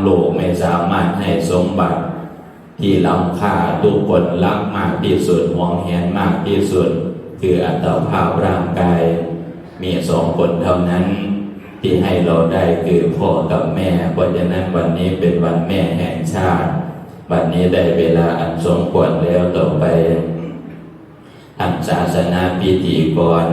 โลกไม่สามารถให้สมบัติที่ล้ำค่าทุกคนรักมากที่สุดหวงแหนมากที่สุดคืออัตภาพร่างกายมีสองคนเท่านั้นที่ให้เราได้คือพ่อกับแม่เพราะฉะนั้นวันนี้เป็นวันแม่แห่งชาติวันนี้ได้เวลาอันสมควรแล้วต่อไปทำศาสนาพิธีกร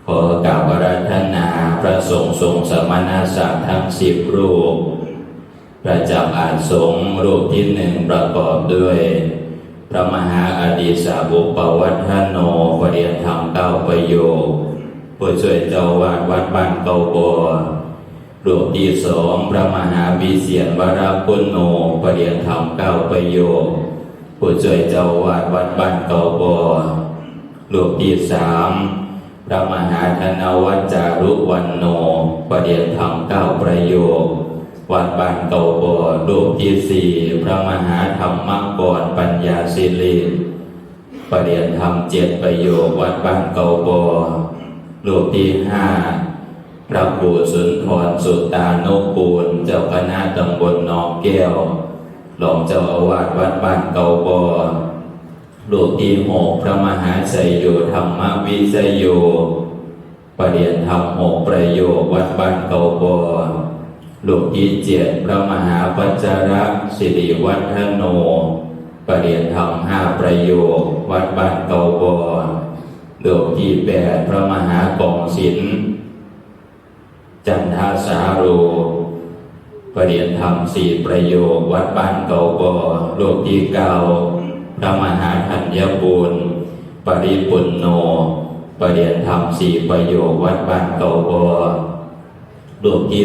ขอกราบอาราธนาพระสงฆ์ทรงสมณศักดิ์ทั้ง10 รูปประจำอาสงฆ์รูปที่1ประกอบด้วยพระมหาอดีศบุปวัฏฐโนปริยธรรม9 ประโยคผู้ช่วยเจ้าวาดวัดบ้านเกาบัวรูปที่2พระมหาวิเชียรวรปุณโญปริยธรรม9 ประโยคผู้ช่วยเจ้าวาดวัดบ้านเกาบัวรูปที่3พระมหาธนวัจจารุวันโนปริยธรรม9 ประโยควัดบ้านเกาบัวรูปที่4พระมหาธรรมกรปัญญาศิริปริยธรรม7 ประโยควัดบ้านเกาบัวรูปที่5พระครูสุนทรสุตานุกูลเจ้าคณะตำบลหนองแก้วรองเจ้าอาวาสวัดบ้านเกาบัวรูปที่6พระมหาชัยโยธรรมวิสยโยปริยธรรม6 ประโยควัดบ้านเกาบัวรูปที่7พระมหาปัจจารสิริวัฒโนปริยธรรม5 ประโยควัดบ้านเกาบัวรูปที่8พระมหากองศิลป์จันทสาโรปริยธรรม4 ประโยควัดบ้านเกาบัวรูปที่9พระมหาธัญบูรณ์ปริปุณโญปริยธรรม4 ประโยควัดบ้านเกาบัวรูปที่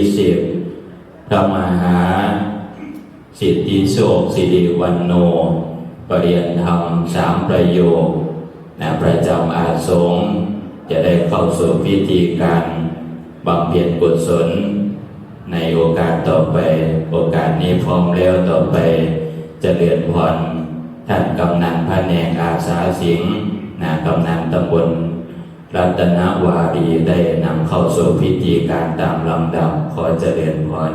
10พระมหาสิทธิโชคสิริวันโนปริยธรรม3 ประโยคประจำอาสงฆ์จะได้เข้าสู่พิธีการบำเพ็ญกุศลในโอกาสต่อไปโอกาสนี้พร้อมแล้วต่อไปเจริญพรท่านกำนันพระแนงอาสาสิงห์กำนันตำบลรัตนวารีได้นำเข้าสู่พิธีการตามลำดับขอเจริญพร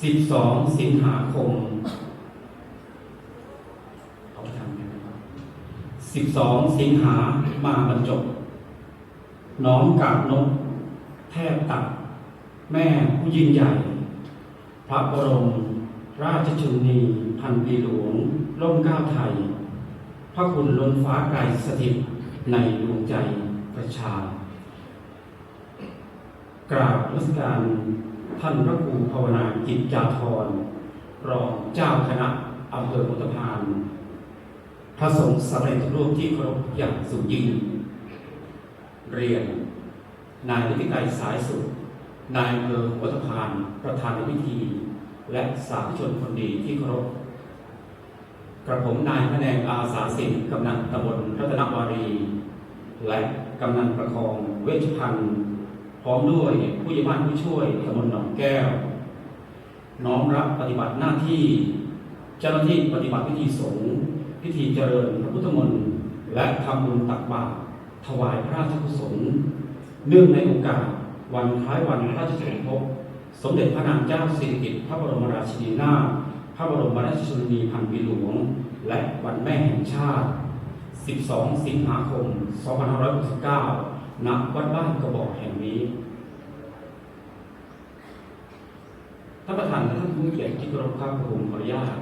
12 สิงหาคมเอาทำกันนะครับ12 สิงหามาบรรจบน้อมกราบนกแทบตักแม่ผู้ยิ่งใหญ่พระบรมราชชนนีพันปีหลวงร่มเกล้าไทยพระคุณล้นฟ้าไกลสถิตในดวงใจประชากราบนมัสการท่านพระครูภาวนากิจจาธรรองเจ้าคณะอำเภอพุทธพานพระสงฆ์สำเร็จรูปที่เคารพอย่างสูงยิ่งเรียนนายฤทธิไกรสายสุดนายอำเภอพุทธพานประธานในพิธีและสาธุชนคนดีที่เคารพกระผมนายพระแนงอาสาสิงห์กำนันตำบลรัตนวารีและกำนันประคองเวชพันธ์พร้อมด้วยผู้ใหญ่บ้านผู้ช่วยตำบลหนองแก้วน้อมรับปฏิบัติหน้าที่เจ้าหน้าที่ปฏิบัติพิธีสงฆ์พิธีเจริญพระพุทธมนต์และทำบุญตักบาตรถวายพระราชกุศลเนื่องในโอกาสวันคล้ายวันพระราชสมภพสมเด็จพระนางเจ้าสิริกิติ์พระบรมราชินีนาถพระบรมราชชนนีพันปีหลวงและวันแม่แห่งชาติ12 สิงหาคม 2569 ณ วัดบ้านกระบอกแห่งนี้ท่านประธานและท่านผู้มีเกียรติที่เคารพครับผมขออนุญาต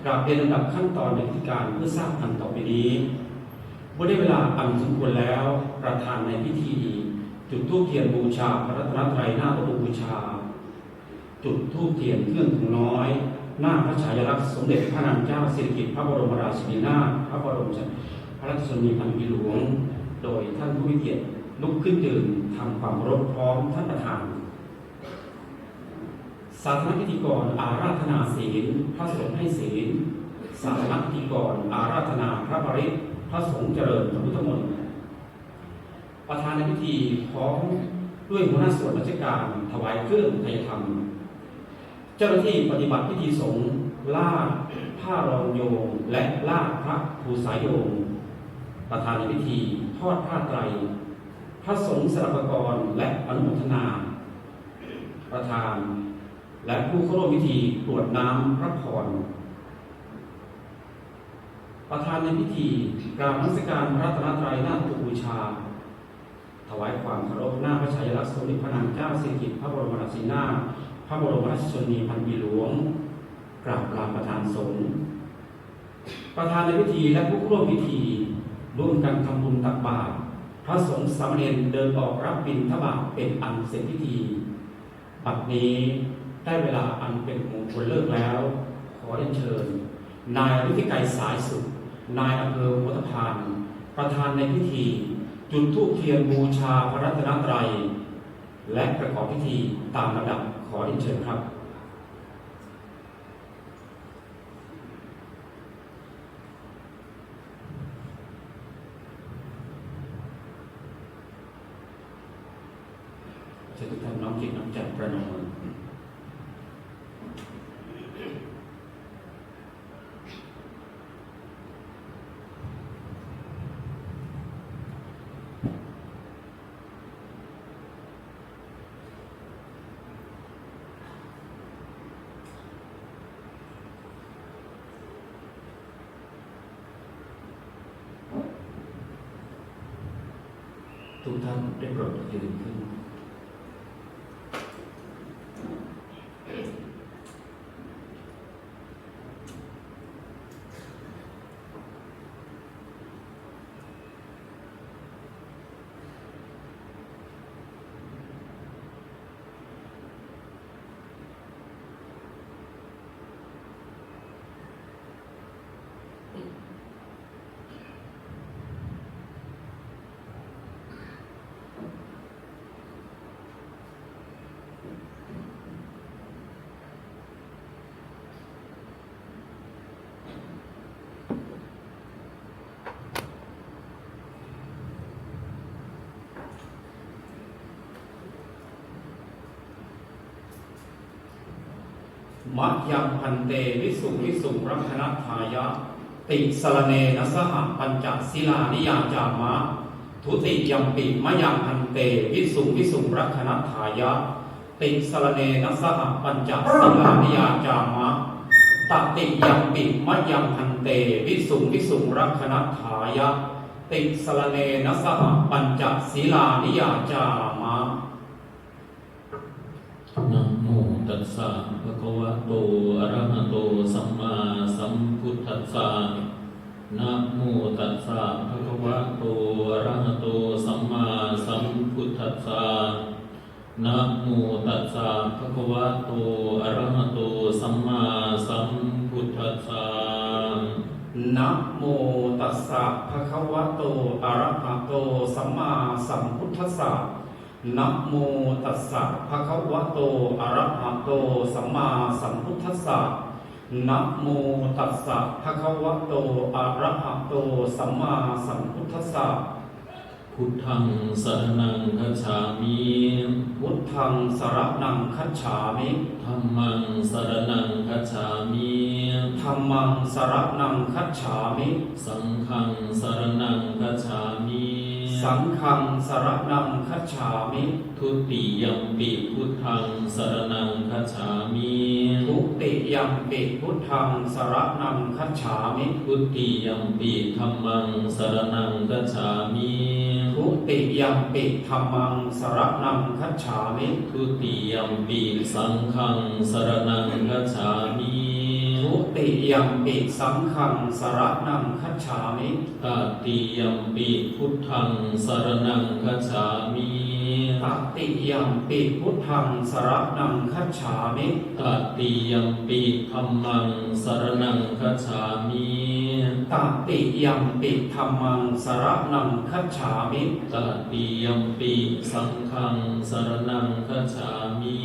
กราบเรียนลำดับขั้นตอนในพิธีการเพื่อทราบดังต่อไปนี้เมื่อได้เวลาอันสมควรแล้วประธานในพิธี จุดธูปเทียนบูชาพระรัตนตรัยหน้าพระบรมบูชาจุดธูปเทียนเครื่องถุงน้อยหน้าพระฉายาลักษณ์สมเด็จพระนางเจ้าสิริกิติ์พระบรมราชินีนาถพระบรมพระราชชนนีพันปีหลวงโดยท่านผู้มีเกียรติลุกขึ้นยืนทำความเคารพพร้อมท่านประธานสาธารณพิธีกรอาราธนาศีลพระสงฆ์ให้ศีลสาธารณพิธีกรอาราธนาพระปริตรพระสงฆ์เจริญพระพุทธมนต์ประธานในพิธีพร้อมด้วยหัวหน้าส่วนราชการถวายเครื่องไตรธรรมเจ้าหน้าที่ปฏิบัติพิธีสงฆ์ลาดผ้ารองโยงและลาดพระภูสายโยงประธานในพิธีทอดผ้าไตรพระสงฆ์สรรพกรและอนุโมทนาประธานและผู้เข้าร่วมพิธีกรวดน้ำพระพรประธานในพิธีกราบนมัสการพระรัตนตรัยหน้าพระบูชาถวายความเคารพหน้าพระฉายาลักษณ์สมเด็จพระนางเจ้าสิริกิติ์พระบรมราชินีนาถพระบรมราชชนนีพันปีหลวงกราบลาประธานสงฆ์ประธานในพิธีและผู้ร่วมพิธีร่วมกันทำบุญตักบาตรพระสงฆ์สามเณรเดินออกรับบิณฑบาตเป็นอันเสร็จพิธีบัดนี้ได้เวลาอันเป็นมงคลเลิกแล้วขอเรียนเชิญนายฤทธิไกรสายสุขนายอำเภอหัวตะพานประธานในพิธีจุดธูปเทียนบูชาพระรัตนตรัยและประกอบพิธีตามลำดับขอเรียนเชิญครับเชิญทุกท่านน้อมจิตน้อมใจประนมมือทุกท่านได้โปรดยืนขึ้นมัจยังพันเตวิสุวิสุรักนัทธายะติสรเนนะสหปัญจศิลานิยาจามะทุติยัมปิมะยังพันเตวิสุวิสุรักนัทธายะติสรเนนะสหปัญจศิลานิยาจามะตติยัมปิมะยังพันเตวิสุวิสุรักนัทธายะติสรเนนะสหปัญจศิลานิยาจามะนะโมตัสสะภะคะวะโตอะระหะโตสัมมาสัมพุทธัสสะนะโมตัสสะภะคะวะโตอะระหะโตสัมมาสัมพุทธัสสะนะโมตัสสะภะคะวะโตอะระหะโตสัมมาสัมพุทธัสสะนะโมตัสสะภะคะวะโตอะระหะโตสัมมาสัมพุทธัสสะนะโมตัสสะภะคะวะโตอะระหะโตสัมมาสัมพุทธัสสะนะโมตัสสะภะคะวะโตอะระหะโตสัมมาสัมพุทธัสสะพุทธังสรณังคัจฉามิพุทธังสรณังคัจฉามิธัมมังสรณังคัจฉามิธัมมังสรณังคัจฉามิสังฆังสรณังคัจฉามิสังฆังสรณังคัจฉามิทุติยัมปิพุทธังสรณังคัจฉามิทุติยัมปิพุทธังสรณังคัจฉามิทุติยัมปิธัมมังสรณังคัจฉามิทุติยัมปิธัมมังสรณังคัจฉามิทุติยัมปิสังฆังสรณังคัจฉามิทุติยัมปิสังฆังสรณังคัจฉามิตติยัมปิพุทธังสรณังคัจฉามิ ตติยัมปิพุทธังสรณังคัจฉามิ ตติยัมปิธัมมังสรณังคัจฉามิ ตติยัมปิธัมมังสรณังคัจฉามิ ตติยัมปิสังฆังสรณังคัจฉามิ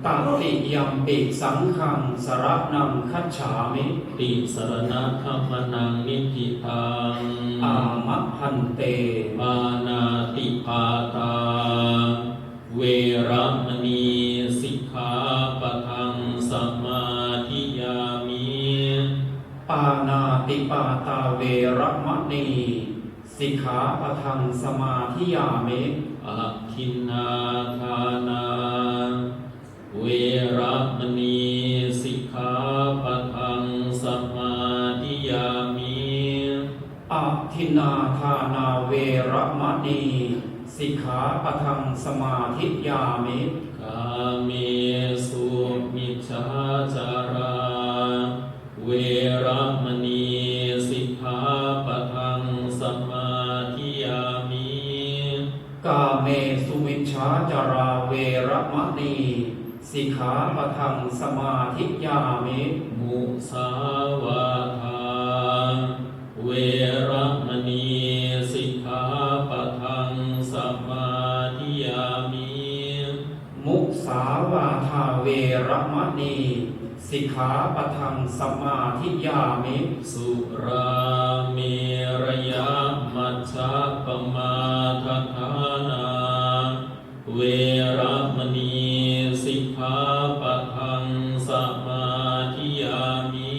ตติยัมปิสังฆังสรณังคัจฉามิ ติสรณคัมมนังนิพพิตัง อามะพันเต ปานาติปาตาเวระมณีสิกขาปะทังสมาธิยามิ ปานาติปาตาเวระมะนีสิกขาปะทังสมาธิยามิ อะคินนาทานาเวระมณีสิกขาปะทังสมาธิยามิ อะทินนาทานาเวระมะนีสิกขาปะทังสมาธิยามิ กาเมสุมิจฉาจาราเวระมณีสิกขาปะทังสมาธิยามิ กาเมสุมิชฌาจาราเวระมะนีสิกขาปะทังสมาธิยามิ มุสาวาทาเวระมณีสิกขาปะทังสมาธิยามิ มุสาวาทาเวระมะนีสิกขาปะทังสมาธิยามิ สุราเมรยมัชฌะปมาทฐานาเวระมณีสิกขาปะทังสมาธิยามิ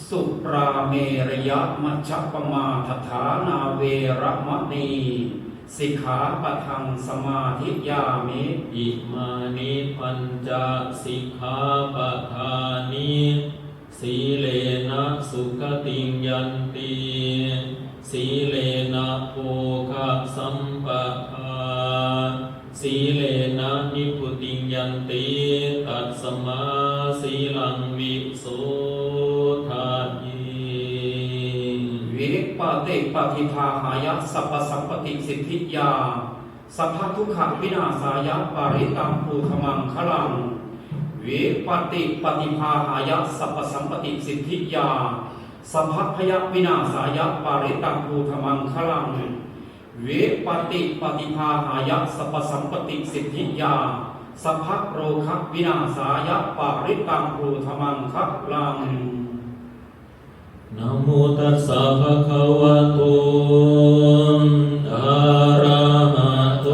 สุราเมรยมัชฌปมาทฐานาเวระมะนีสิกขาปะทังสมาธิยามิ อิมานิปัญจสิกขาปะทานิสีเลนะสุขติงยันติสีเลนะโภคะสัมปะทาสีเลนะนิพพุติงยันติตัสมาสีลังวิโสทายิ วิปติปฏิภาหายะสัพพสัมปติสิทธิยาสัพพทุกขวินาศายะปริตังภูธมังคลังวิปติปฏิภาหายะสัพพสัมปติสิทธิยาสัพพพยวินาศายะปริตังภูธมังคลังวิปติปฏิภาหายะสัพพสัมปติสิทธิยาสัพพโรควินาศายะปริตังภูธมังคลังนะโมตัสสะภะคะวะโตอะระหะโต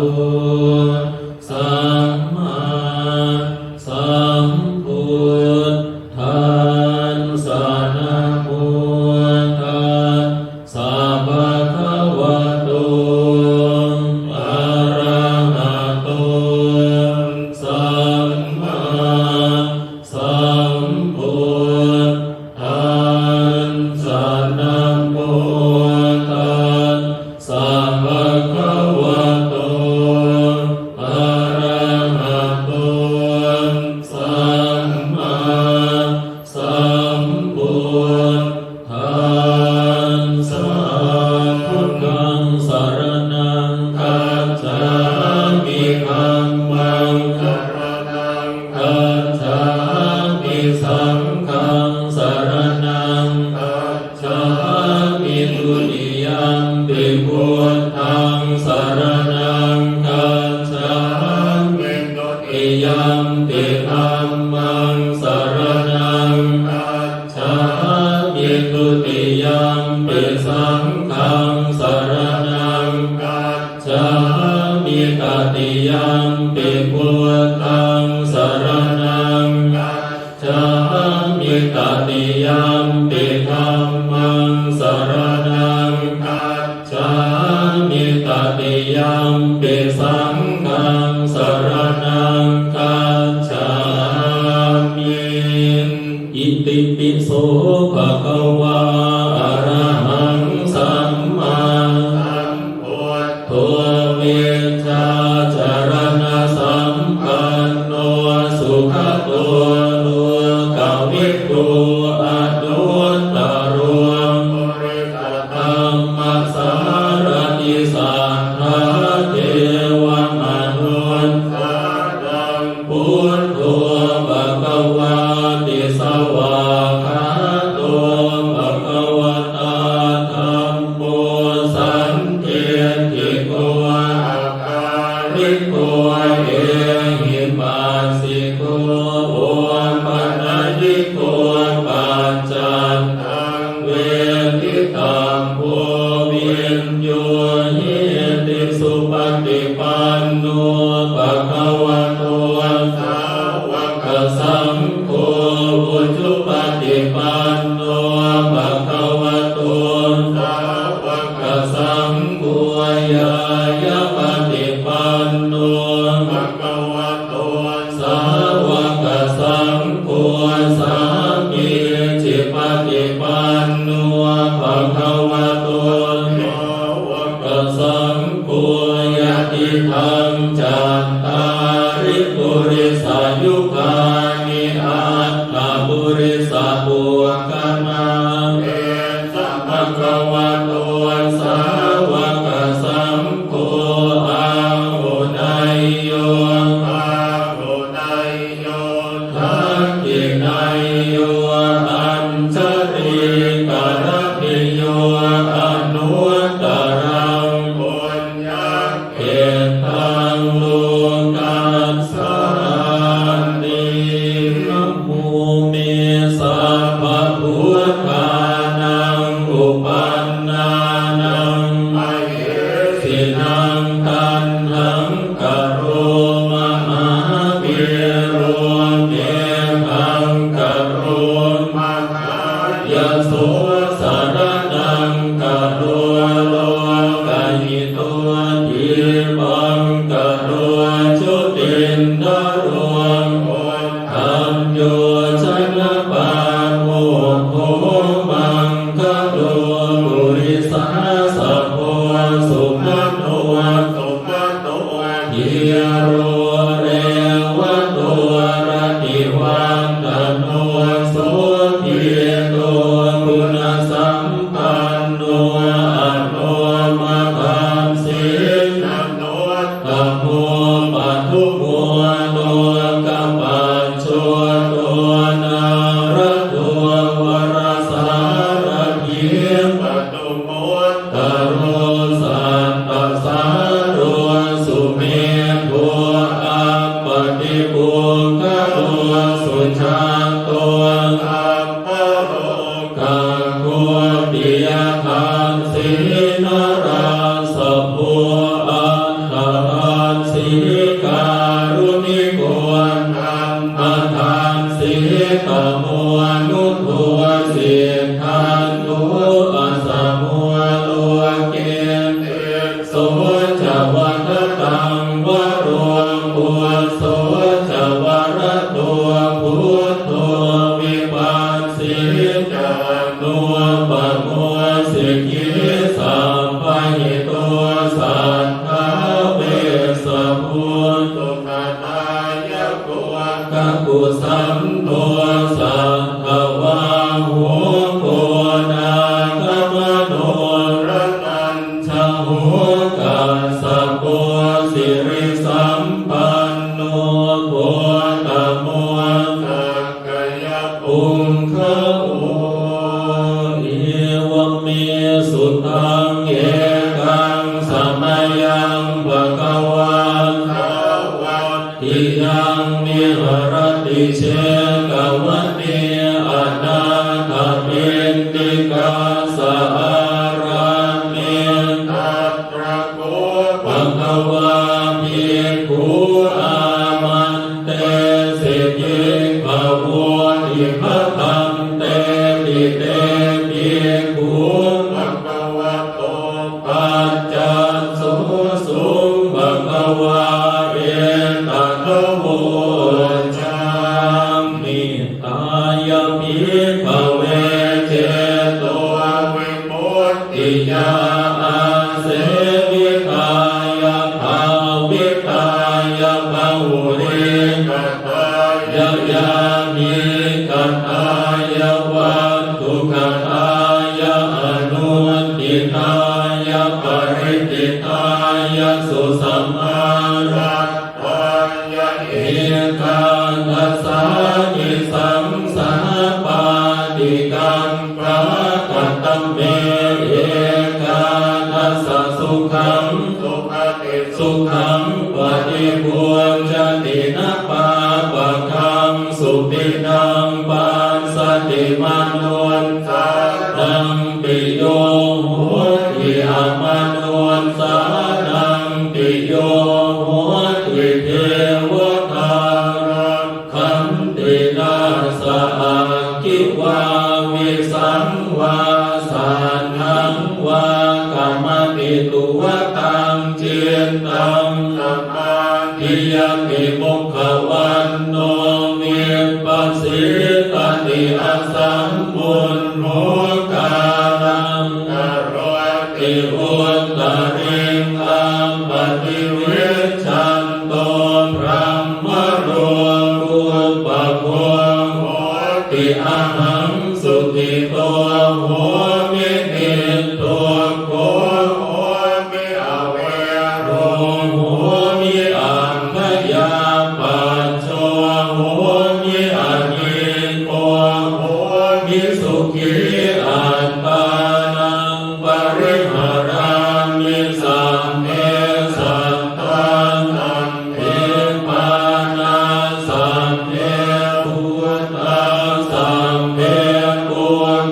สัมมาสัมพุทธัสสะนะโมตัสสะภะคะวะโตอะระหะโตสัมมาสัมพุทธัสสะนะโมตัสสะภะคะวะโตอะระหะโตสัมมาสัมพุทธัสสะพุทธังสรณังคัจฉามิธัมมังสรณังคัจฉามิสังฆังสรณังคัจฉามิทุติยัมปิพุทธังสรณังคัจฉามิทุติยัมปิธัมมังสรณังคัจฉามิทุติยัมปิสังฆังสรณังคัจฉามิตติยัมปิพุทธังสรณังคัจฉามิตติยัมปิธัมมังสรณังคัจฉามิตติยัมปิสังฆังสรณังคัจฉามิอิติปิโสภะคะวะอะระหังสัมมาสัมพุทโธเวชชาจารณะสัมปันโน โกเอหิปัสสิโกโอปัญญิโกปัจจันตังเวทิตังโพวิญโยหิติสุปฏิปันโนภะคะวะโตสาวกสังโฆอุชุปฏิปันโนภะคะวะโตสาวกสังโฆยายะปฏิปันโนภะคะวะโตสาวกสังโฆสามีจิปฏิปันโนภะคะวะโตสาวกสังโฆยะติธังจัตตาริปุริสายุคานิอัตถปุริสปุคคนาเอสัมภะคะวะโตสาวกสังโฆอาหุนายโยอาหุนายโยทักขินายโยอัญชริกรณิโยอนุตตรังปุญญเขตังโลกัสสานินะโมเมสัพพะพุทธานังอุปันนานังมเหสินังตัณหังกโรมหาวิโรเมหังกโรมหายโสสรณังกโรโลกหิโตทิปังกโรชุตินดโรธรรมโยชนะปาโมโคมังคโลปุริสาสะโพสุขโนทิโรเรวโตรติวันตโนโสทิโตคุณสัมปันโนอโนมคันสินันโนตัมโมปัทธุโมโนกัปปัญโชโตนาระโตวรสารถิปัตตุโมตโรสัตตสาโรสุเมโทอัปปติปุคโลสุชาโตอัปปโรกังโฆปิยคันสินาราสโพอัฏฐันสิการุณิโกธัมมทันสิกโมนุโทสิกขันโตอัสสะโมโลเกเตโสจวัตตังวโรปุโสจวรโตพุทโธวิปัสสิจานุปโมสิกิสัมปะหิโตสัทธาเวสสพุทโธคตายะโกกักกุสัมโตสัทธวาหุโกนาคมโนรัตัญชโหกัสสะโกสิริสัมปันโนโพตโมสักกายปุงคโอเอวเมสุตังเอกังสัมมายังภะคะวันตาวัตถิยังมิหรติเชกวันเนอนาถเมนติกาสะอาราเมตัตตระโกภะคะวาภิกขุอามันเตสิกิภวอิภตังเตติเตภิกขุภะคะวะโตปัจจันสุสุภะคะวาเอตัคโวจามิตายภิกขเวเจโตวิมุตติยาอาเสวิกายภาวิกายภาหุริกตายยามิกตายวัตถุกตายอนุติตายปริติตายสุสัมมารัตตายเอกาทัสสานิสัมสาปาติกังปะกัตตเมเอกาทัสสะสุขังสุขติสุขังปฏิ เทวตาคันตินาสะอาคิวาวิสังวาสานังวากรรมปิตุวตังเจตังสัมมาทิยมิมุขวันโนเมปัสสิตติอสัมมุนโมกาลังนโรติอุตตริงอัมปติเวชันโตพระมโรรูปโภโหติอหังสุขิโตโหมินิโตโหมิอเวโรโหมิอังคยาปัจโชโหมิอหิโกโหมิสุขิอัตตานังปริหารามิสัมเมสัตตานังเทปานาสัมเมพุทธาสัมเมปุ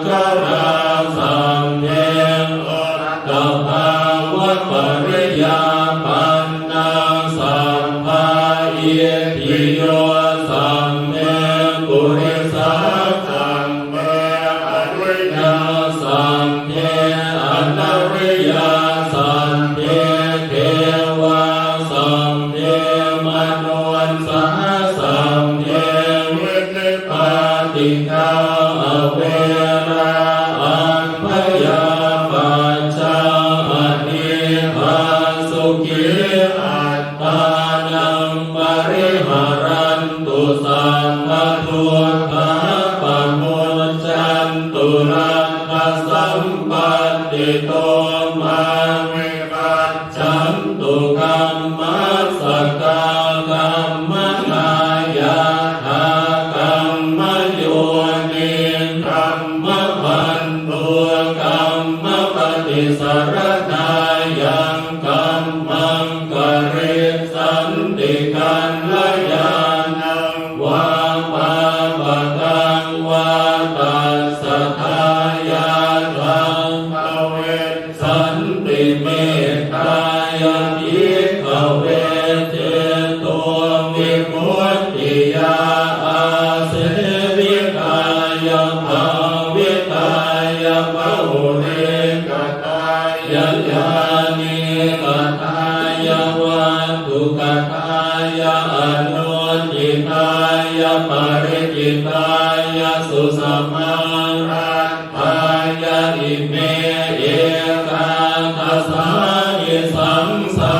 คราสัมเมตภาวะปริยาปันนาสัมภาเยติโยสัมเมปุริสาสัมเมอริยาสัมเมอนาริยาสัมเมเทวาสัมเมมโนสังสัมเมวินิปาติกาอเวราอังพยาปัจจาอนิพาสุขิอัตตานังปริหารันตุสัมปทุทาปโมจันตุรังคสัมปันติโตมาวิปัสสันตุกัมมัสสกากัมมนายาทากัมมโยนิกัมมพันตุกัมมปฏิสรณายังกัมมังกริสันติกันลยานังวาปาปะกังวาตัสสะทายาทังภเวสันติเมตตายาภิกขเวเจโตวิมุตติยาอาเสวิกายภาวิกายภาหุเรกตายาญาณิกตายาวันตุกตายาอนุจิตายาปริจิตายาสุสมารัตถายาอิเมเอกาทัสสานิสังสา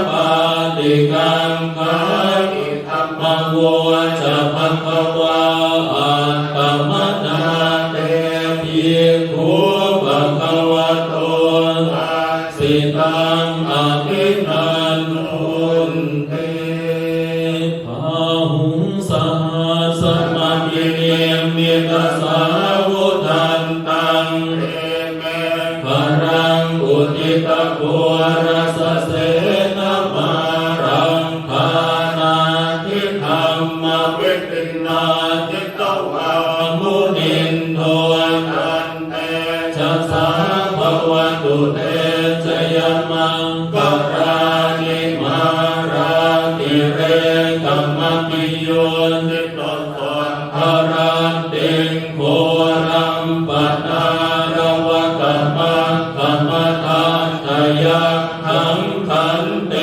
ปาติกังคาอิธัมมังโวจะภควาอัตตมนาเตภิกขุภควโตสิตังอภินันทุนเตภาหุงสหัสมามิเนมิตาสาวุทันตังเรเมภรังอุทิตโกรสเสนามารังภานาทิธรรมวิปินาทิตวามุนินโทนันเตชัสสะภวตุเตชยมังกรานิมาราติเรกัมมปิโยนิโตโตภรันติงโครัมปนารวะกัมมังกัมมทานทยักขังขันเต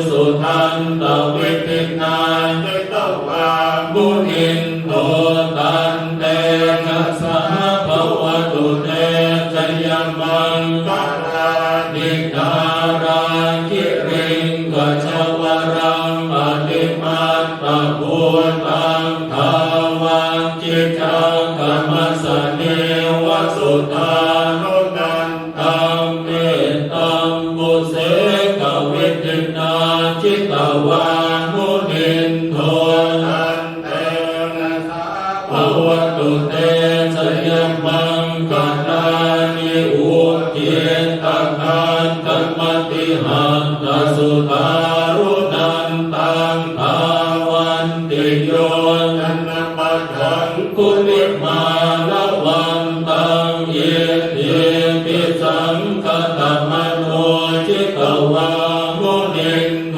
สุทันตวิปินานิตวามุนินโทตันเตชัสสะภวตุเตชยมังกรานิการาคิริงกัจวรังปฏิมาตโพตังทาวังจิจังกัมมสเนวสุตานุนันตังเมตตังมุเสกวิตินาจิตวามุนินโทนันเตนะสาภวตุเตชยมังกนานิอุเทตคันกัมมติหันตสุตารุนันตังภาวันติโยนันปัฏฐังกุลิมาลวันตังเยเทปิสังคตมโนจิตวามุนินโท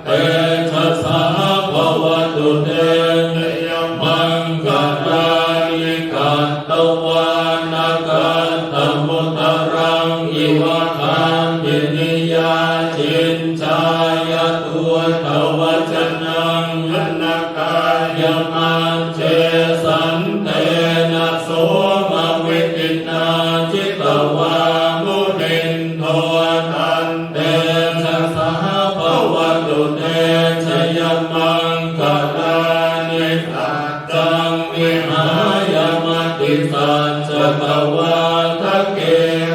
เต มังคลานิสัจจังวิหายมติสัจจะภวาทะเก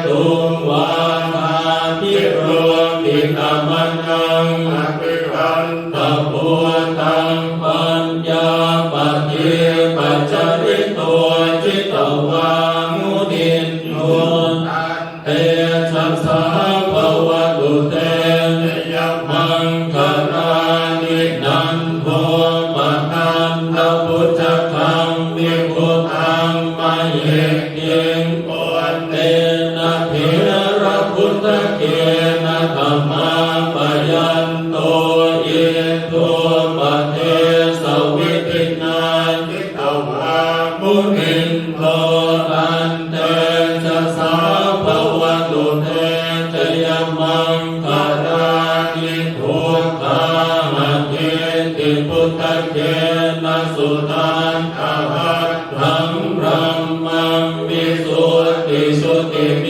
ตุงวาทาพิโรติธรรมนังอภิรันตพุทธังปัญญาปฏิปัจจริโตจิตตวามุนินโนเตชัสสะภวตุเตยมังคลานินันโทปะนันตพุทธคังวิพุทธังมะเหเยงโอเตนะเถระพุทธเกนะธัมมาปยันโตเยโตปะเทสวิตินาจิตตวามุนินโทอันเตจะสาภวตุเตจยมังคลานิทุกขาเกติพุทธเกนะสุตันตหัตถังพรัมมังวิสุทธิสุติเม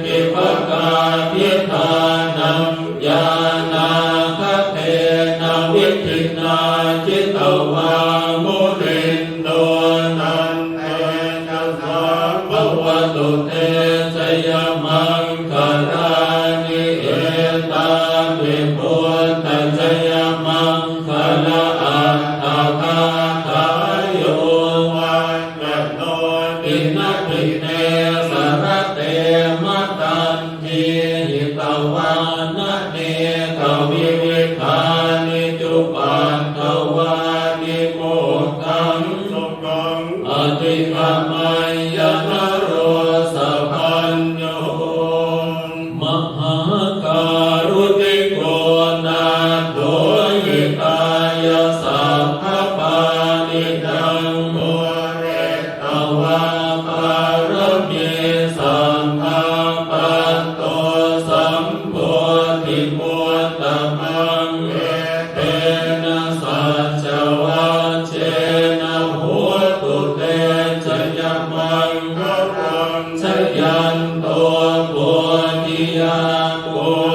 ติภกาพิธานังญาณาคเตนะวิธินาจิตตวามุนินโนนันเตจะสาภวตุเตจยมังคลานิเอตาวิพุทธจยมังคลา